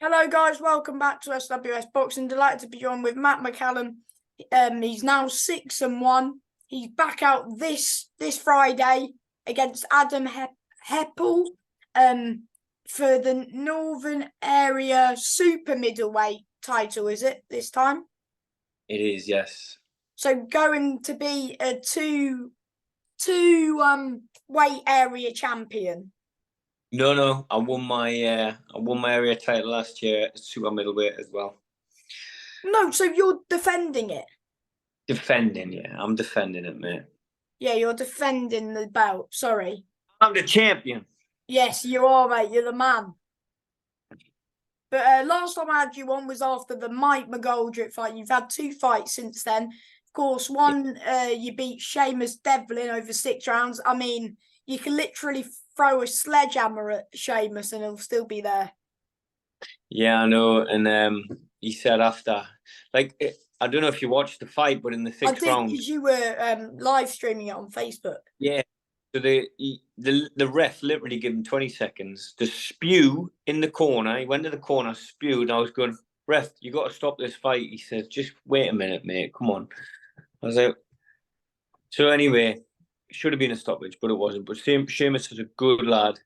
Hello, guys. Welcome back to SWS Boxing. Delighted to be joined with Matt Mccallum. He's now 6-1. He's back out this Friday against Adam Heppel for the Northern Area Super Middleweight title. Is it this time? It is, yes. So going to be a two weight area champion. No. I won my area title last year at super middleweight as well. No, so you're defending it. Defending, yeah. I'm defending it, mate. Yeah, you're defending the belt. Sorry. I'm the champion. Yes, you are, mate. You're the man. But last time I had you on was after the Mike McGoldrick fight. You've had 2 fights since then. Of course, one you beat Seamus Devlin over 6 rounds. I mean, you can literally throw a sledgehammer at Seamus and he'll still be there. Yeah, I know. And he said after, I don't know if you watched the fight, but in the 6th round, because you were live streaming it on Facebook. Yeah. So the ref literally gave him 20 seconds to spew in the corner. He went to the corner, spewed, and I was going, ref, you got to stop this fight. He said, just wait a minute, mate. Come on. I was like, so anyway, it should have been a stoppage, but it wasn't. But Seamus is a good lad,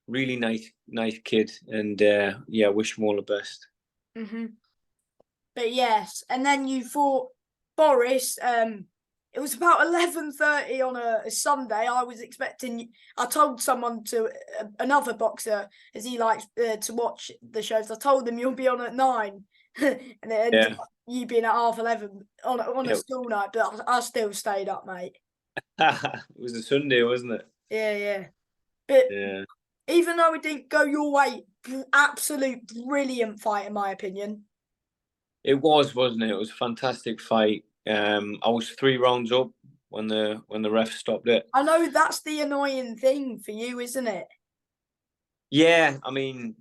really nice kid, and yeah, wish him all the best. Mm-hmm. But yes, and then you fought Boris. It was about 11:30 on a Sunday. I was expecting. I told someone another boxer, as he likes to watch the shows. I told him you'll be on at 9, and it ended up you being at 11:30 on a school night. But I still stayed up, mate. It was a Sunday, wasn't it? Yeah. But even though it didn't go your way, absolute brilliant fight in my opinion. It was, wasn't it? It was a fantastic fight. I was 3 rounds up when the ref stopped it. I know that's the annoying thing for you, isn't it? Yeah, I mean,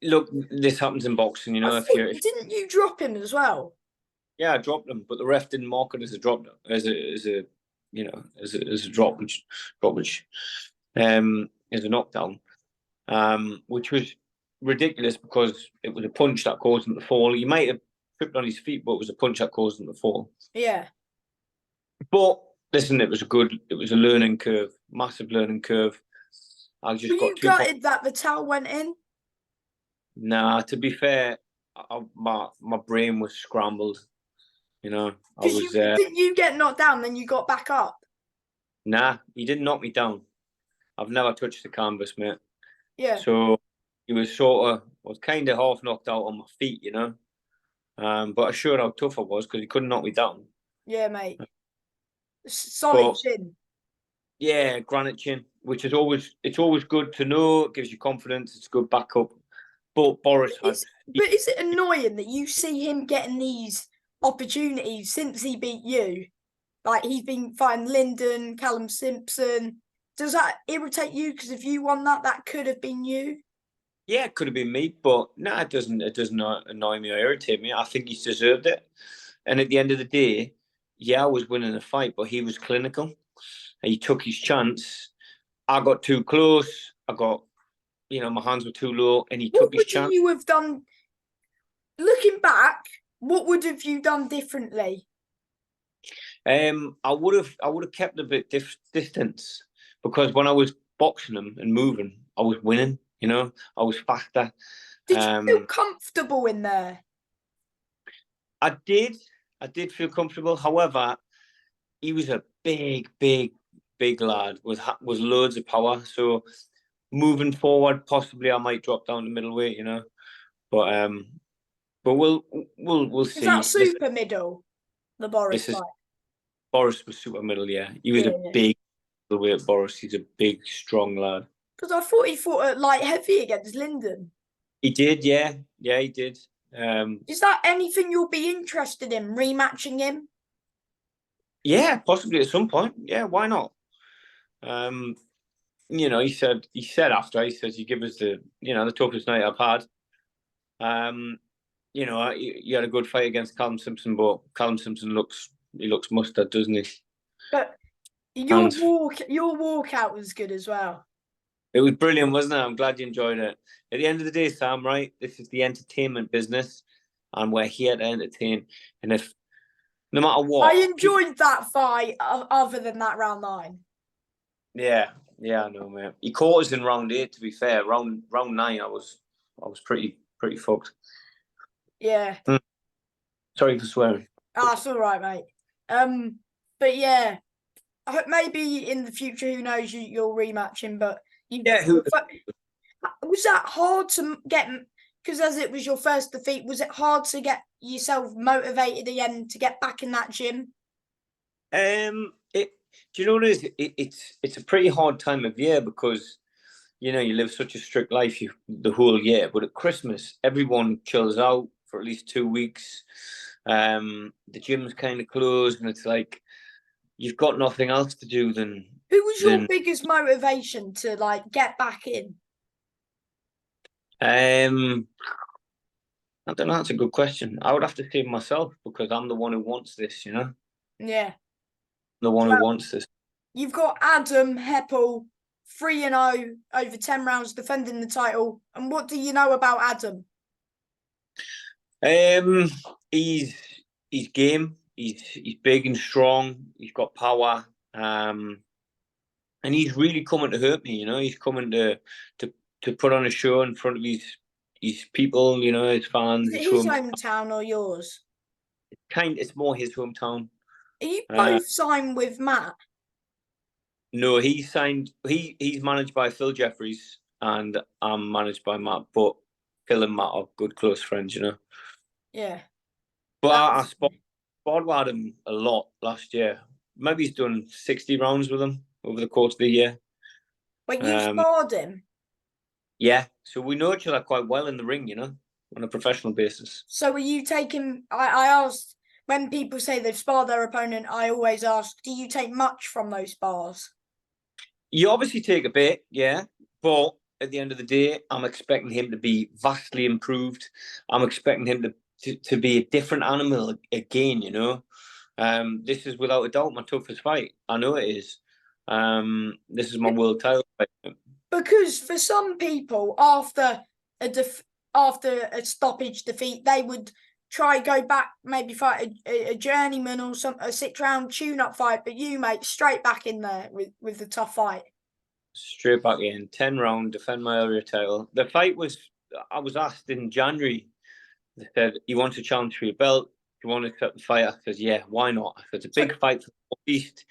look, this happens in boxing, you know. Didn't you drop him as well? Yeah, I dropped him, but the ref didn't mark it as a drop, as a droppage, as a knockdown, which was ridiculous because it was a punch that caused him to fall. He might have tripped on his feet, but it was a punch that caused him to fall. Yeah. But listen, it was a learning curve, massive learning curve. I just got too gutted that the towel went in? Nah, to be fair, my brain was scrambled. You know, didn't you get knocked down, then you got back up? Nah, he didn't knock me down. I've never touched the canvas, mate. Yeah. So he was was kind of half knocked out on my feet, you know. But I showed how tough I was because he couldn't knock me down. Yeah, mate. Solid chin. Yeah, granite chin, which is always good to know. It gives you confidence. It's good backup. But Boris is it annoying that you see him getting these opportunities since he beat you? Like he's been fighting Lyndon, Callum Simpson. Does that irritate you? Because if you won that could have been you. Yeah, it could have been me, but no, it doesn't. It doesn't annoy me or irritate me. I think he's deserved it. And at the end of the day, yeah, I was winning the fight, but he was clinical. He took his chance. I got too close. My hands were too low, and he took his chance. What would you have done? Looking back, what would have you done differently? I would have kept a bit distance because when I was boxing him and moving, I was winning. You know, I was faster. Did you feel comfortable in there? I did feel comfortable. However, he was a big lad with loads of power. So moving forward, possibly I might drop down to middleweight. You know, but we'll see. Is that super middle? The Boris fight. Boris was super middle. Yeah, he was a big middleweight. Boris, he's a big, strong lad. Because I thought he fought at light heavy against Lyndon. He did, yeah, he did. Is that anything you'll be interested in, rematching him? Yeah, possibly at some point. Yeah, why not? He said after, you give us the toughest night I've had. You had a good fight against Callum Simpson, but Callum Simpson looks mustard, doesn't he? But your walkout was good as well. It was brilliant, wasn't it? I'm glad you enjoyed it. At the end of the day, Sam, right? This is the entertainment business, and we're here to entertain. And if no matter I what, people, enjoyed that fight, other than that round 9. yeah, yeah, I know, mate. He caught us in round 8. To be fair, round 9, I was pretty fucked. Yeah. Mm, sorry for swearing. Ah, it's all right, mate. But yeah, I hope maybe in the future, who knows, you'll rematch him. But Yeah, who? was that hard to get? Because as it was your first defeat, was it hard to get yourself motivated again to get back in that gym? It. Do you know what it is? It's a pretty hard time of year because you live such a strict life the whole year, but at Christmas everyone chills out for at least 2 weeks. The gym's kind of closed, and it's like you've got nothing else to do than Who was your than. biggest motivation to like get back in? Um, I don't know. That's a good question. I would have to say myself because I'm the one who wants this. Yeah. The one who Well, wants this. you've got Adam Heppel, 3-0 over 10 rounds defending the title. And what do you know about Adam? Um, he's game. He's big and strong. He's got power. And he's really coming to hurt me. He's coming to put on a show in front of his people. His Is fans, it his his home. hometown or yours? It's more his hometown. Are you Uh, both signed with Matt? no, he's signed. He's managed by Phil Jeffries, and I'm managed by Matt. But Phil and Matt are good close friends. Yeah. But I That's, sparred with him a lot last year. Maybe he's done 60 rounds with him over the course of the year. but you Um, sparred him. yeah, so we know each other quite well in the ring, on a professional basis. So are you taking? I asked, when people say they've sparred their opponent, I always ask, do you take much from those spars? You obviously take a bit, yeah, but at the end of the day, I'm expecting him to be vastly improved. I'm expecting him to be a different animal again. This is without a doubt my toughest fight. I know it is. This is my world title fight. Because for some people, after a stoppage defeat, they would try go back, maybe fight a journeyman or a 6-round tune-up fight. But you, mate, straight back in there with the tough fight. Straight back in, 10 round, defend my area title. The fight I was asked in January, they said, you want to challenge for your belt? You want to accept the fight? I said, yeah, why not? I said, it's a big fight for the Northeast.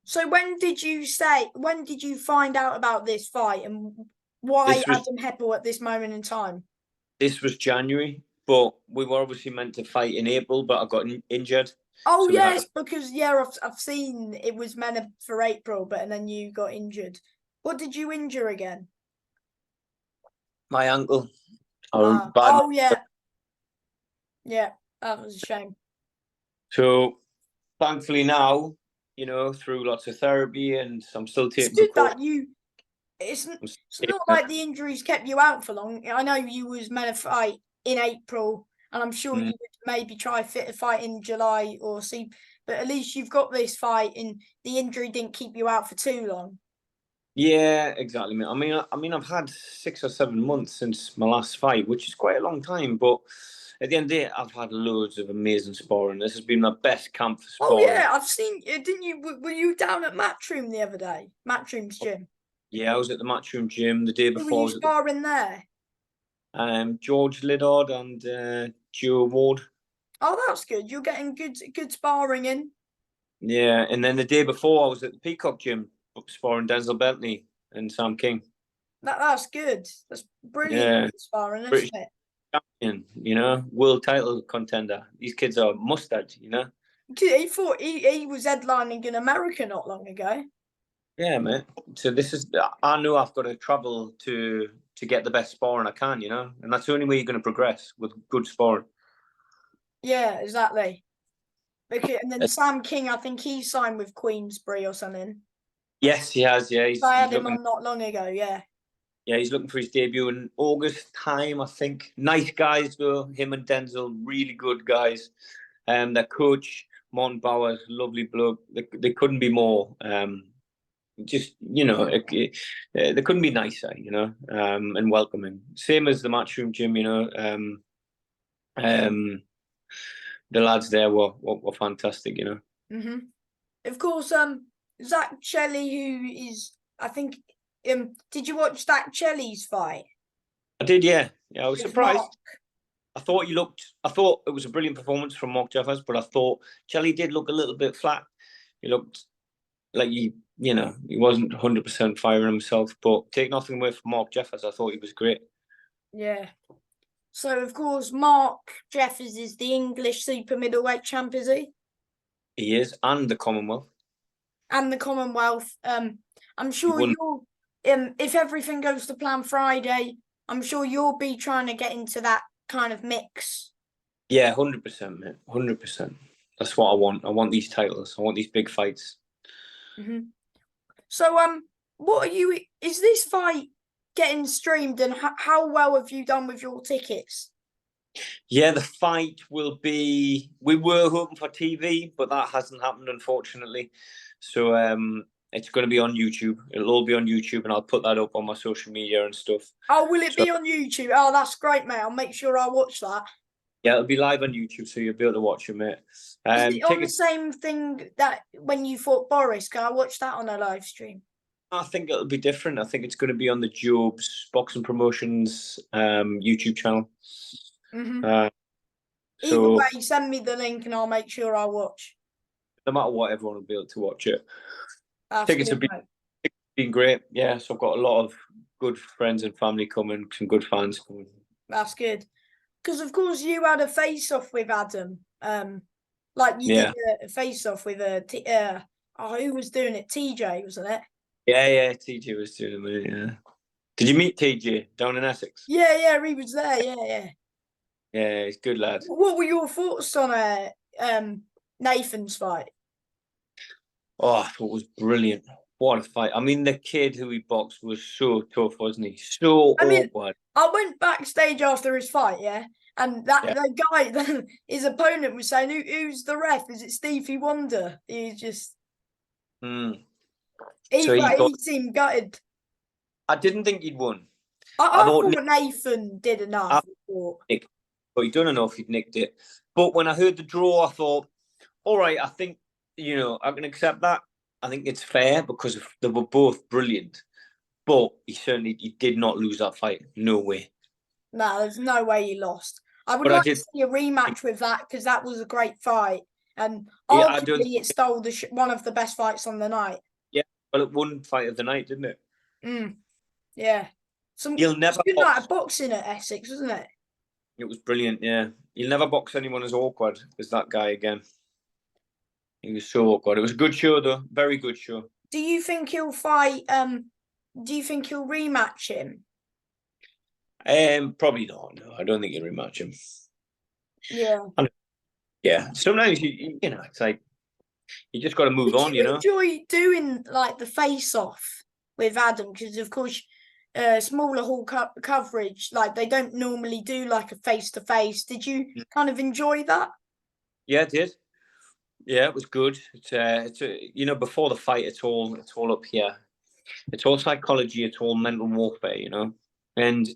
So when did you find out about this fight, and why Adam Heppel at this moment in time? This was January, but we were obviously meant to fight in April, but I got injured. Oh So yes, because I've seen it was meant for April, and then you got injured. What did you injure again? my ankle. Oh yeah, that was a shame. So thankfully now, through lots of therapy and I'm still It's taking good precautions. that it's not like the injuries kept you out for long. I know you was meant to fight in April, and I'm sure you would maybe try fit a fight in July or see, but at least you've got this fight, and the injury didn't keep you out for too long. Yeah, exactly. I've had 6 or 7 months since my last fight, which is quite a long time. But at the end of the day, I've had loads of amazing sparring. This has been my best camp for Oh sparring. yeah, I've seen. Didn't you? Were you down at Matchroom the other day? Matchroom's gym. Yeah, I was at the Matchroom gym the day Who were before. I you was at sparring there? George Liddard and Joe Ward. Oh, that's good. You're getting good sparring in. Yeah, and then the day before, I was at the Peacock gym sparring Denzel Bentley and Sam King. That's good. That's brilliant Yeah, sparring, British isn't it? champion, world title contender. These kids are mustard. He thought he was headlining in America not long ago. Yeah, mate. So I know I've got to travel to get the best sparring I can, and that's the only way you're going to progress with good sparring. Yeah, exactly. And then Sam King, I think he signed with Queensbury or something. Yes, he has. Yeah, I he's had him looking. on not long ago. Yeah. Yeah, he's looking for his debut in August time, I think. Nice guys though. Him and Denzel, really good guys. Their coach, Mon Bowers, lovely bloke. They couldn't be more just they couldn't be nicer, and welcoming. Same as the matchroom gym, the lads there were fantastic, Hmm. Of course, Zach Shelley, who is, I think, did you watch Zach Shelley's fight I did, yeah. I was with Mark? surprised. I thought it was a brilliant performance from Mark Jeffers, but I thought Shelley did look a little bit flat. He looked like he wasn't 100% firing himself, but take nothing away from Mark Jeffers, I thought he was great. Yeah. So, of course, Mark Jeffers is the English super middleweight champ, is he? He is, and the Commonwealth. And the Commonwealth. I'm He sure won. you'll, if everything goes to plan Friday, I'm sure you'll be trying to get into that kind of mix. Yeah, 100%, mate. 100%. That's what I want. I want these titles. I want these big fights. Mm-hmm. So, what are you? Is this fight getting streamed, and how well have you done with your tickets? Yeah, the fight will be. We were hoping for TV, but that hasn't happened, unfortunately. So it's going to be on YouTube. It'll all be on YouTube, and I'll put that up on my social media and stuff. Oh, will it So, be on YouTube? Oh, that's great, mate. I'll make sure I watch that. yeah, it'll be live on YouTube, so you'll be able to watch it, mate. Is it on the Tickets. same thing that when you fought Boris? Can I watch that on a live stream? I think it'll be different. I think it's going to be on the Jobs Boxing Promotions YouTube channel. Mm-hmm. Uh, Either so way, send me the link and I'll make sure I watch. no matter what, everyone will be able to watch it. That's Tickets good, have been great. Yeah, so I've got a lot of good friends and family coming, some good fans coming. That's good. Because of course you had a face off with Adam. Like you did a face off with who was doing it? TJ, wasn't it? Yeah. TJ was doing it. Yeah. Did you meet TJ down in Essex? Yeah, he was there. Yeah. Yeah, he's a good lad. What were your thoughts on Nathan's fight? Oh, I thought it was brilliant. What a fight. I mean, the kid who he boxed was so tough, wasn't he? So awkward. I went backstage after his fight, yeah, and the guy, his opponent was saying, "Who's the ref? Is it Stevie Wonder?" He just, he seemed gutted. I didn't think he'd won. I thought Nathan did enough. But he'd done enough. He'd nicked it. But when I heard the draw, I thought, all right, I think I can accept that. I think it's fair because they were both brilliant. But he did not lose that fight. No way. No, there's no way he lost. I would like to see a rematch with that because that was a great fight, and arguably it stole one of the best fights on the night. Yeah, well, it won fight of the night, didn't it? Yeah. You'll never good night of boxing at Essex, wasn't it? It was brilliant. Yeah, you'll never box anyone as awkward as that guy again. He was so awkward. It was a good show, though. Very good show. Do you think he'll fight? Do you think he'll rematch him? Probably not. No, I don't think he'll rematch him. Yeah. Yeah. Sometimes it's like you just got to move on. Did you enjoy doing like the face-off with Adam? Because of course, smaller hall coverage, like they don't normally do like a face-to-face. Did you kind of enjoy that? Yeah, it did. Yeah, it was good. It's before the fight, it's all up here. It's all psychology. It's all mental warfare. And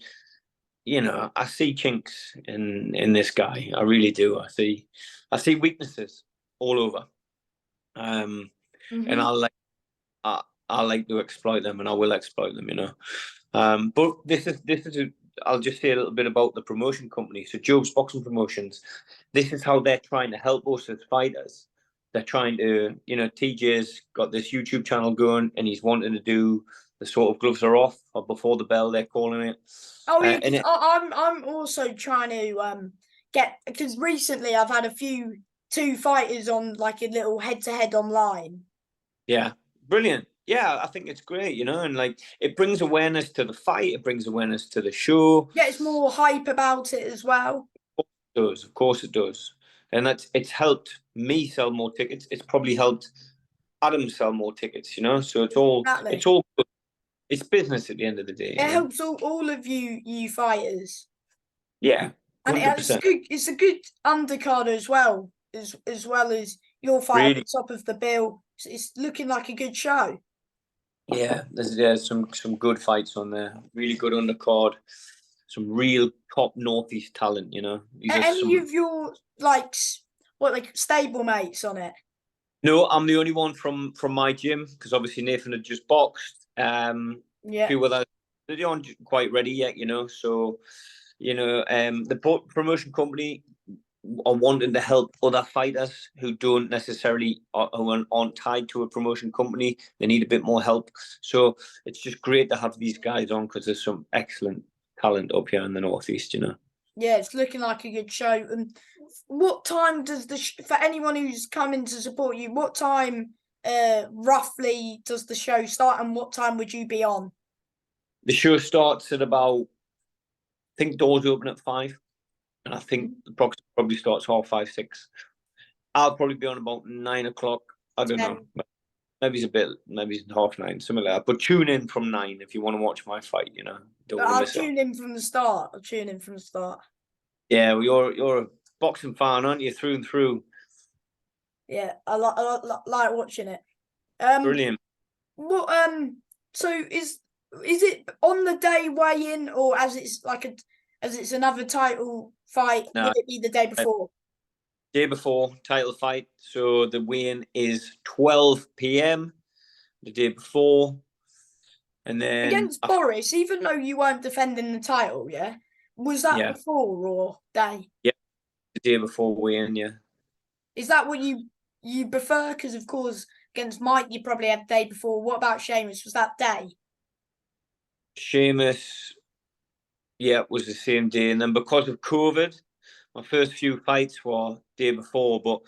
I see chinks in this guy. I really do. I see weaknesses all over. And I like to exploit them, and I will exploit them. But this is. I'll just say a little bit about the promotion company. So Job's Boxing Promotions. This is how they're trying to help us as fighters. They're trying to, TJ's got this YouTube channel going, and he's wanting to do the sort of gloves are off or before the bell, they're calling it. Oh, yeah, I'm also trying to get, because recently I've had two fighters on like a little head-to-head online. Yeah, brilliant. Yeah, I think it's great, and like it brings awareness to the fight, it brings awareness to the show. Yeah, it's more hype about it as well. Of course it does. And it's helped me sell more tickets. It's probably helped Adam sell more tickets, So it's all good. It's business at the end of the day. It helps all of you fighters. Yeah. 100%. And it's a good undercard as well as your fight at the top of the bill. It's looking like a good show. Yeah, there's some good fights on there. Really good undercard. Some real top northeast talent. You know, these are Any some. of your like like stable mates on it? No, I'm the only one from my gym because obviously Nathan had just boxed. A Yeah. few others they aren't quite ready yet. You know, so the promotion company are wanting to help other fighters who don't necessarily who aren't tied to a promotion company. They need a bit more help. So it's just great to have these guys on because there's some excellent talent up here in the northeast. You know. Yeah, it's looking like a good show. And what time does for anyone who's coming to support you? What time, roughly, does the show start, and what time would you be on? The show starts at about, I think doors open at 5, and I think the box probably starts 5:30, 6. I'll probably be on about 9 o'clock. I don't know. 10. Maybe it's a bit, maybe it's 9:30, something like that. But tune in from 9 if you want to watch my fight. You know, don't want to I'll miss it. tune in from the start. I'll tune in from the start. Yeah, well, you're a boxing fan, aren't you? Through and through. Yeah, I like watching it. Um, Brilliant. what so is it on the day weigh in, or as it's another title fight? No, Would it be the day before? day before title fight, so the weigh-in is 12 p.m. the day before, and then Against Boris, even though you weren't defending the title, yeah, was that yeah, before or day? yeah, the day before weigh-in, yeah. Is that what you prefer? Because of course, against Mike, you probably had day before. What about Sheamus? Was that day? Sheamus, yeah, it was the same day, and then because of COVID, my first few fights were day before, but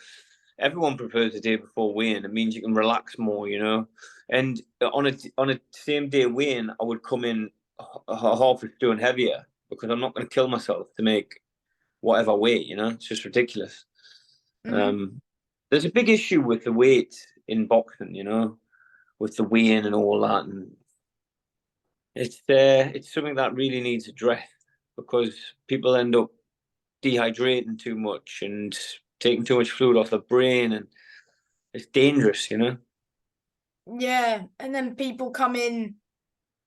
everyone prefers the day before weigh-in. It means you can relax more, you know. And on a same day weigh-in, I would come in half a stone heavier because I'm not going to kill myself to make whatever weight, you know. It's just ridiculous. Mm-hmm. Um, there's a big issue with the weight in boxing, you know, with the weigh-in and all that, and it's something that really needs addressed because people end up dehydrating too much and taking too much fluid off the brain, and it's dangerous, you know. Yeah, and then people come in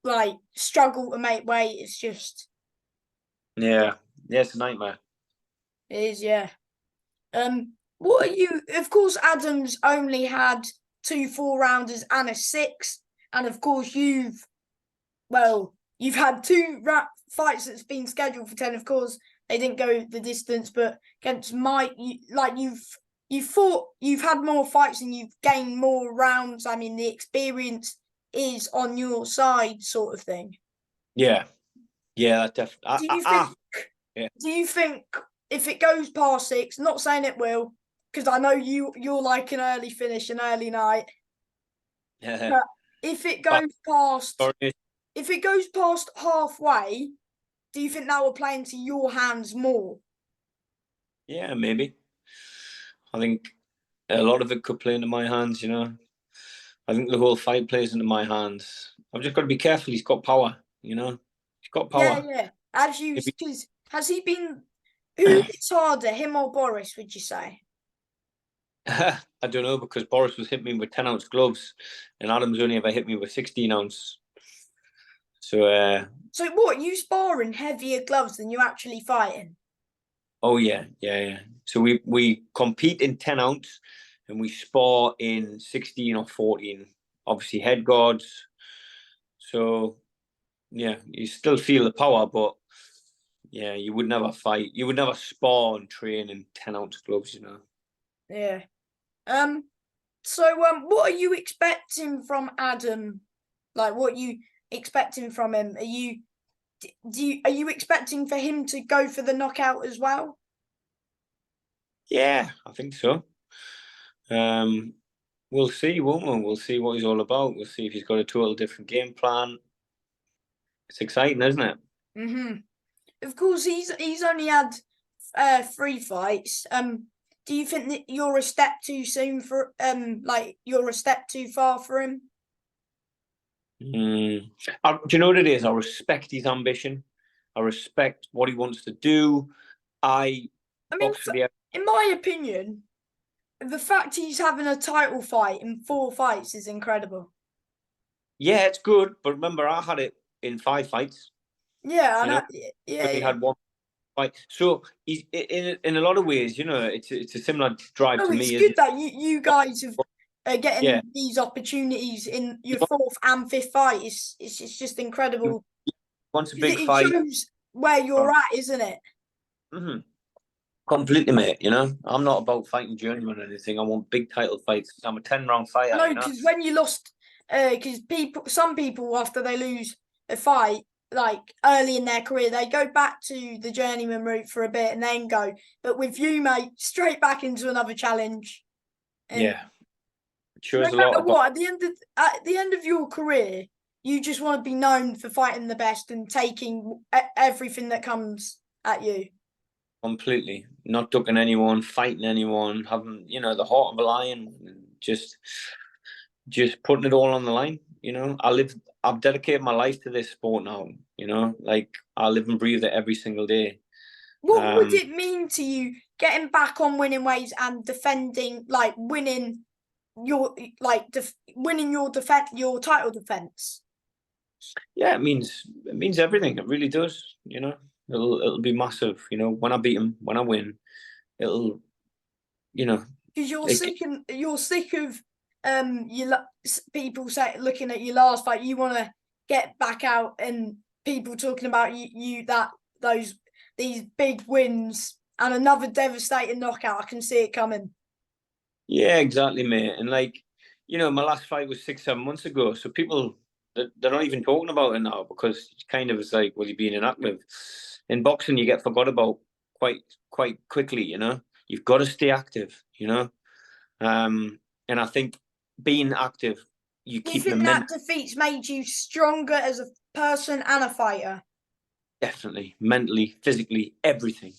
like struggle to make weight. It's just Yeah, yeah, it's a nightmare. it is. Yeah. What are you? Of course, Adams only had 2 4-rounders and a six, and of course you've had fights that's been scheduled for 10. Of course, they didn't go the distance, but against Mike, you've had more fights and you've gained more rounds. I mean, the experience is on your side, sort of thing. Yeah, yeah, that Do you think? definitely. Yeah. Do you think if it goes past 6? Not saying it will, because I know you're like an early finish, an early night. Yeah. But if it But, goes past, sorry. if it goes past halfway, do you think that will play into your hands more? Yeah, maybe. I think a lot of it could play into my hands, you know. I think the whole fight plays into my hands. I've just got to be careful. He's got power, you know. He's got Yeah, power. yeah. As you, If he- because has he been? Who hits harder, him or Boris? Would you say? I don't know because Boris was hitting me with 10-ounce gloves, and Adam's only ever hit me with 16-ounce. So, So what? You sparring heavier gloves than you actually fighting? oh yeah, yeah, yeah. So we compete in 10-ounce, and we spar in 16 or 14. Obviously head guards. So yeah, you still feel the power, but yeah, you would never fight. You would never spar and train in 10-ounce gloves, you know. Yeah. Um. So what are you expecting from Adam? Like, what you expecting from him? Are you expecting for him to go for the knockout as well? Yeah, I think so. Um, we'll see, won't we? We'll see what he's all about. We'll see if he's got a total different game plan. It's exciting, isn't it? Mm-hmm. Of course, he's only had 3 fights. Do you think that you're a step too soon for like you're a step too far for him? Do you know what it is? I respect his ambition. I respect what he wants to do. I I mean, box for the. in my opinion, the fact he's having a title fight in 4 fights is incredible. Yeah, it's good, but remember, I had it in 5 fights. Yeah, I You know, know. Yeah, only yeah. had one fight. So he's in a lot of ways, it's a similar drive No, to it's me, isn't good it? that you guys have Yeah, getting these opportunities in he your fourth and fifth fight. It's just incredible wants a because big it fight. shows where you're at, isn't it? Mm-hmm. Completely, mate. I'm not about fighting journeyman or anything. I want big title fights. I'm a 10 round I fighter. know because when you lost, because some people after they lose a fight, like early in their career, they go back to the journeyman route for a bit and then go. But with you, mate, straight back into another challenge. And Yeah, it no shows a lot matter about what, at the end of your career, you just want to be known for fighting the best and taking everything that comes at you. completely not ducking anyone, fighting anyone, having the heart of a lion, just putting it all on the line. I've dedicated my life to this sport now. Like I live and breathe it every single day. What would it mean to you getting back on winning ways and defending, like winning winning your title defense? Yeah, it means everything. It really does. It'll be massive. When I beat him, when I win, it'll you know Because it, you're sick of people say looking at your last fight. You want to get back out and people talking about you that those these big wins and another devastating knockout. I can see it coming. yeah, exactly, mate. And like, my last fight was 6, 7 months ago. So people they're not even talking about it now because it's kind of like, well, you're being inactive. In boxing, you get forgot about quite quickly. You've got to stay active. And I think being active, you Do you keep think momentum. that defeats made you stronger as a person and a fighter? Definitely, mentally, physically, everything.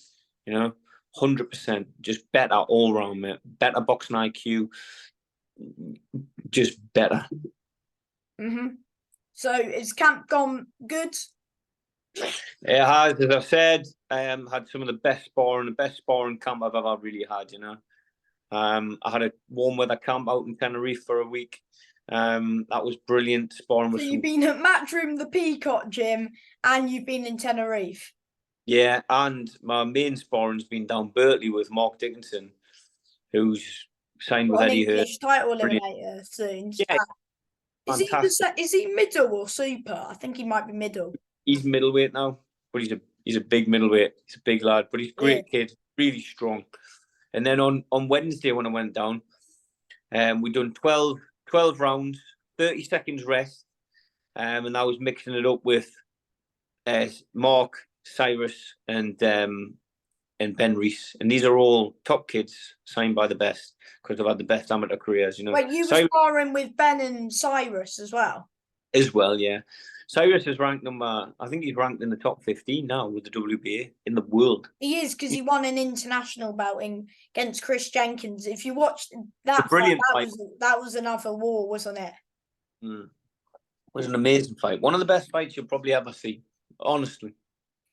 100%, just better all round, mate. Better boxing IQ, just better. So is camp gone good? It has, as I said, had some of the best sparring camp I've ever really had. I had a warm weather camp out in Tenerife for a week. That was brilliant. Sparring So with you've some, been at Matchroom, the Peacock Gym, and you've been in Tenerife. yeah, and my main sparring's been down Berkeley with Mark Dickinson, who's signed with Got an Eddie Hearn. English title Brilliant. eliminator soon. Yeah, fantastic. Is he middle or super? I think he might be middle. He's middleweight now, but he's a big middleweight. He's a big lad, but he's a Yeah. great kid, really strong. And then on Wednesday when I went down, we done 12 rounds, 30 seconds rest, and I was mixing it up with Mark, Cyrus, and Ben Reese, and these are all top kids signed by the best because they've had the best amateur careers. Wait, you were Cyrus sparring with Ben and Cyrus as well? as well, yeah. Cyrus is ranked I think he's ranked in the top 15 now with the WBA in the world. He is because he won an international bout against Chris Jenkins. If you watched It's a that fight, brilliant fight. that was another war, wasn't it? It was an amazing fight. One of the best fights you'll probably ever see, honestly.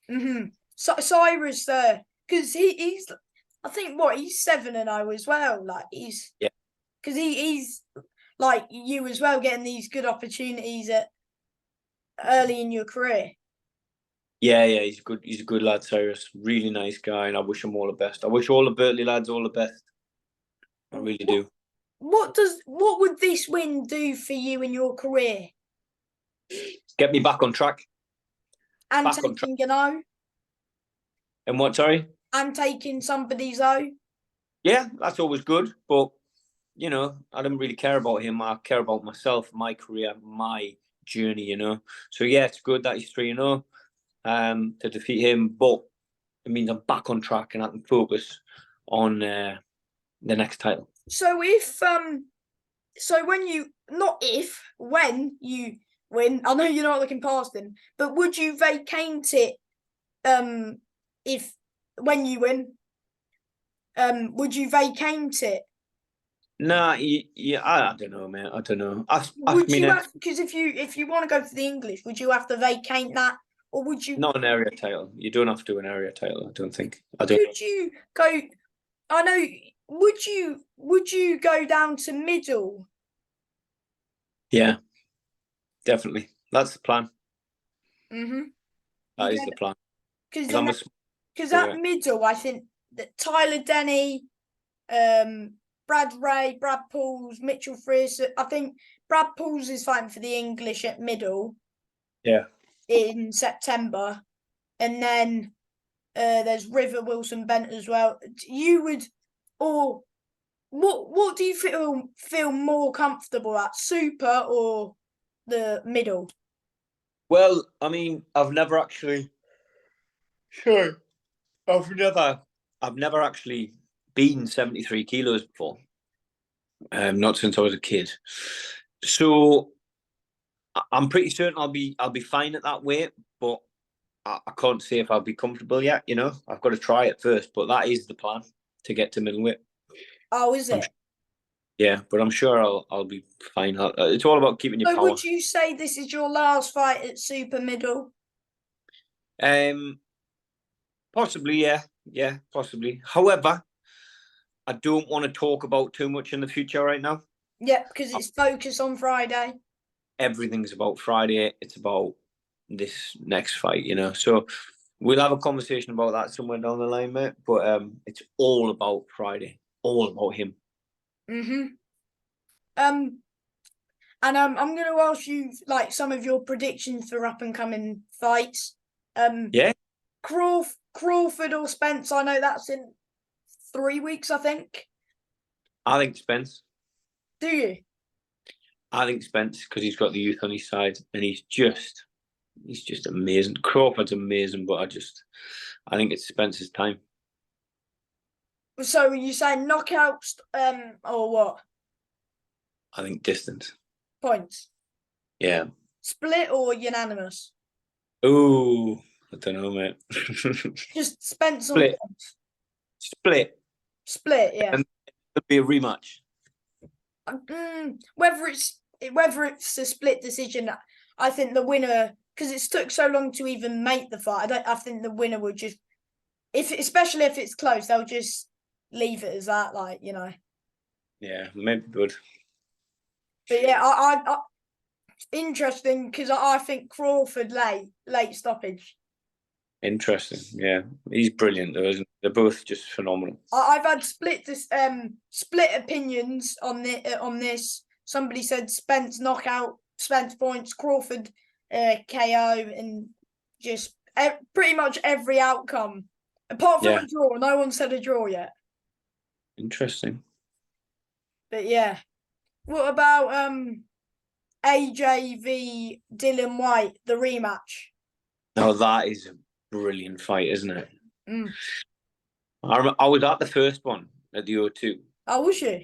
So Cyrus there, because he's I think he's 7-0 as well. Like Yeah, because he's like you as well, getting these good opportunities at early in your career. yeah. He's a good lad, Cyrus. Really nice guy, and I wish him all the best. I wish all the Berkeley lads all the best. I really do. What would this win do for you in your career? Get me back on track. And Back on track. taking O And what? Sorry. and taking somebody's O. Yeah, that's always good, but I don't really care about him. I care about myself, my career, my journey. So yeah, it's good that he's 3-0 to defeat him, but it means I'm back on track and I can focus on the next title. So when you win, I know you're not looking past him, but would you vacate it if when you win? Would you vacate it? Nah, yeah, I don't know, mate. I don't know. Ask Would me you next. have because if you want to go for the English, would you have to vacate that, or would you? Not an area title. You don't have to do an area title. I don't think. I don't. Could you go? I know. Would you go down to middle? Yeah. definitely. That's the plan. Mhm. That is the plan. Because 'Cause I'm a that yeah. middle, I think that Tyler Denny, Brad Ray, Brad Pauls, Mitchell Frears. I think Brad Pauls is fighting for the English at middle Yeah. in September, and then there's River Wilson Bent as well. You would, or what do you feel more comfortable at, super or the middle? Well, I mean, I've never actually. Sure. I've never actually been 73 kilos before. Not since I was a kid. So I'm pretty certain I'll be fine at that weight, but I can't say if I'll be comfortable yet. You know, I've got to try it first. But that is the plan, to get to middleweight. Oh, is I'm it? Yeah, but I'm sure I'll be fine. It's all about keeping your So power. would you say this is your last fight at super middle? Possibly, yeah, possibly. However, I don't want to talk about too much in the future right now. Yep, because it's focused on Friday. Everything's about Friday. It's about this next fight, you know. So we'll have a conversation about that somewhere down the line, mate. But it's all about Friday. All about him. Mhm. And I'm going to ask you like some of your predictions for up and coming fights. Yeah, Crawford or Spence? I know that's in 3 weeks, I think. I think Spence. Do you? I think Spence because he's got the youth on his side, and he's just amazing. Crawford's amazing, but I think it's Spence's time. So you say knockouts, or what? I think distance. Points? Yeah. Split or unanimous? Oh, I don't know, mate. Just Spence on Split. points. Split. Split, yeah. And it'll be a rematch. Whether it's a split decision, I think the winner, because it's took so long to even make the fight. I think the winner would just, especially if it's close, they'll just leave it as that, like, you know. Yeah, maybe good. But yeah, I interesting because I think Crawford late stoppage. Interesting. Yeah, he's brilliant, though, isn't he? They're both just phenomenal. I've had split opinions on this. Somebody said Spence knockout, Spence points, Crawford KO, and just pretty much every outcome apart from Yeah, a draw. No one said a draw yet. interesting. But yeah, what about AJ v Dylan White, the rematch? Now that is a brilliant fight, isn't it? Mm. I was at the first one at the O2. Oh, was you?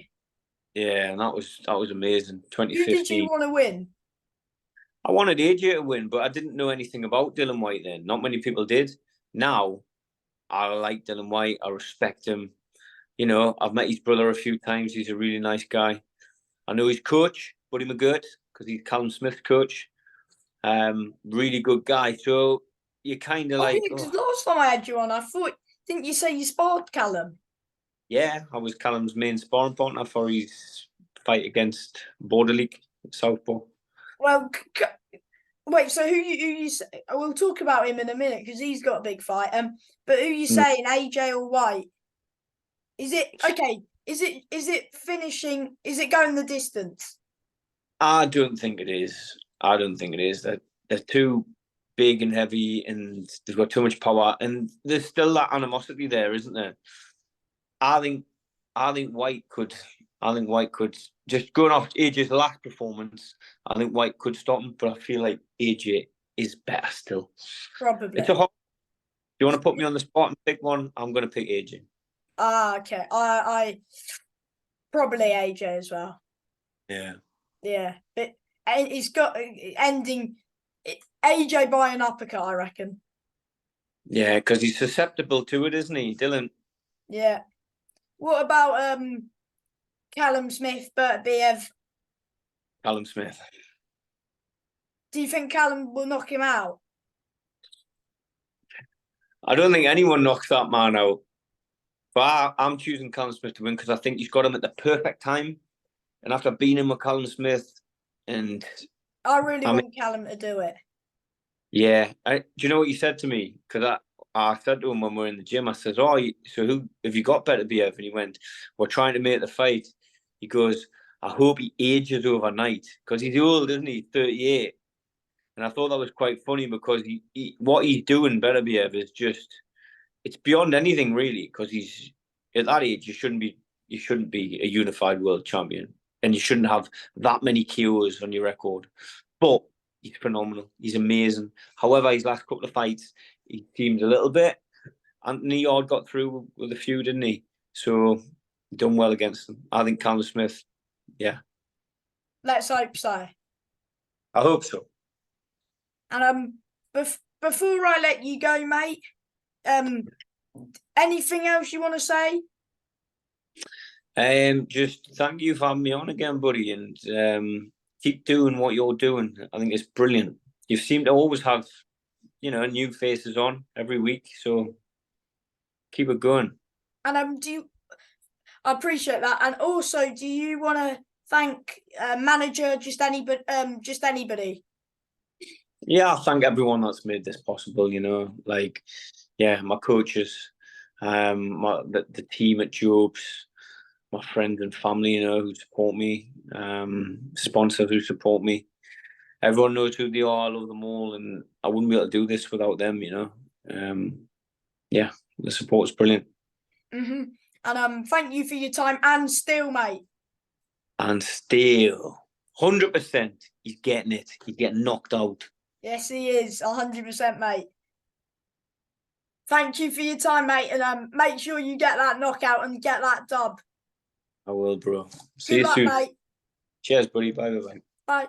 Yeah, and that was amazing. Who did you 2015. want to win? I wanted AJ to win, but I didn't know anything about Dylan White then. Not many people did. Now I like Dylan White. I respect him. You know, I've met his brother a few times. He's a really nice guy. I know his coach, Buddy McGirt, because he's Callum Smith's coach. Really good guy. So you're kind of Oh like, yeah, because last time I had you on, I thought, didn't you say you sparred Callum? yeah, I was Callum's main sparring partner for his fight against Border League Southpaw. Well, wait. So who you say? We'll talk about him in a minute because he's got a big fight. But who you saying, AJ or White? Is it okay? Is it finishing? Is it going the distance? I don't think it is. I don't think it is. They're too big and heavy, and they've got too much power, and there's still that animosity there, isn't there? I think I think White could. I think White could just going off AJ's last performance. I think White could stop him, but I feel like AJ is better still. Probably. It's a hot. If you want to put me on the spot and pick one, I'm going to pick AJ. Ah, okay. I probably AJ as well. Yeah. Yeah, but it's got ending AJ by an uppercut, I reckon. Yeah, because he's susceptible to it, isn't he, Dylan? Yeah. What about Callum Smith, Bert Biev? Callum Smith. Do you think Callum will knock him out? I don't think anyone knocks that man out. But I'm choosing Callum Smith to win because I think he's got him at the perfect time. And after beating him with Callum Smith and I really I mean, want Callum to do it. yeah. Do you know what you said to me? Because I said to him when we were in the gym, I says, "Oh, so who have you got better beer?" And he went, "We're trying to make the fight." He goes, "I hope he ages overnight because he's old, isn't he? 38." And I thought that was quite funny because what he's doing better beer is just it's beyond anything really because he's at that age you shouldn't be a unified world champion and you shouldn't have that many KOs on your record. But he's phenomenal. He's amazing. However, his last couple of fights, he seemed a little bit. Anthony Yard got through with a few, didn't he? So done well against them. I think Callum Smith, yeah, Let's hope so. I hope so. And before I let you go, mate, anything else you want to say? Just thank you for having me on again, buddy, and keep doing what you're doing. I think it's brilliant. You seem to always have, new faces on every week, so keep it going. And I appreciate that. And also, do you want to thank manager, just anybody? Yeah, I thank everyone that's made this possible. My coaches, the team at Jobs, my friends and family, who support me, sponsors who support me. Everyone knows who they are. I love them all, and I wouldn't be able to do this without them. Yeah, the support's brilliant. Mm-hmm. And thank you for your time and still, mate. And still, 100%, he's getting it. He's getting knocked out. Yes, he is 100%, mate. Thank you for your time, mate, and make sure you get that knockout and get that dub. I will, bro. See Good you luck, soon. mate. Cheers, buddy. Bye, bye. Bye.